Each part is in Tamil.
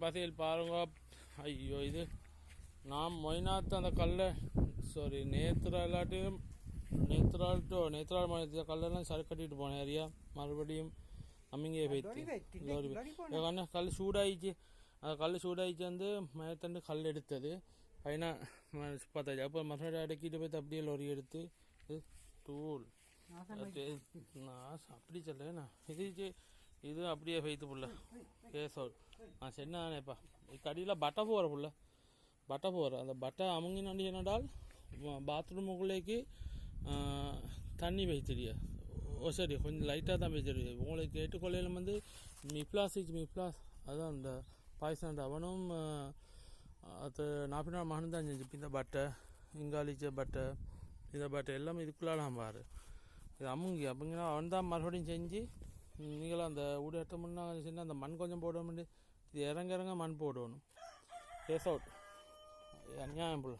பசையில் பாருங்க. ஐயோ இது நான் மொய்நாத்து அந்த கல்லை சாரி நேத்ராலாட்டையும் நேத்ரால் மாநிலத்தில் கல்லெல்லாம் சரி கட்டிட்டு போனேன் ஏரியா மறுபடியும் அம்மிங்கே போய்த்து கல் சூடாயிடுச்சு. அந்த கல் சூடாயிடுச்சு வந்து மயத்தண்டு கல் எடுத்தது பையனா பார்த்தாச்சு. அப்போ மறுபடியும் அடக்கிட்டு போய் அப்படியே லொரி எடுத்து டூல் நான் அப்படி சொல்லேண்ணா இது அப்படியே வைத்து புள்ள கேசோல் நான் சென்னானேப்பா கடியில் பட்டை போகிற புள்ள பட்டை போகிற அந்த பட்டை அமுங்கினாண்டி என்னடால் பாத்ரூமுக்குள்ளேக்கு தண்ணி வைத்திடியா. ஓ சரி கொஞ்சம் லைட்டாக தான் வைத்திடுது. உங்களுக்கு கேட்டுக்கொள்ளையில வந்து மிப்ளாஸ் அதுதான் அந்த பாய்சன் அவனும் அது 40 நாள் மகனும் தான் செஞ்சு இந்த பட்டை இங்காலிச்ச பட்டை இந்த பட்டை எல்லாமே இதுக்குள்ளாலாம் பாரு இது அமுங்கினா அவன் தான் மறுபடியும் செஞ்சு நீங்களும் அந்த ஊட எட்டமுன்னா செஞ்சு அந்த மண் கொஞ்சம் போடணும். இது இறங்க மண் போடணும். கேஸ் அவுட் அநியாயம் போல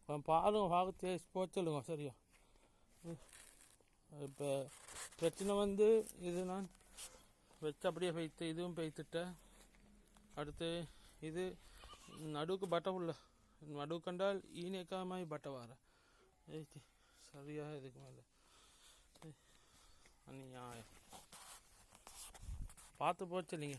பாருங்க பார்த்து போச்சலுங்க சரியா. இப்போ பிரச்சனை வந்து இது நான் வச்சு அப்படியே வைத்து இதுவும் பெய்த்துட்டேன். அடுத்து இது நடுவுக்கு பட்டை உள்ள நடுவு கண்டால் ஈனேக்காமல் பட்டை வர சரியாக இதுக்கு மேலே அநியாயம் பார்த்து போச்சு இல்லைங்க.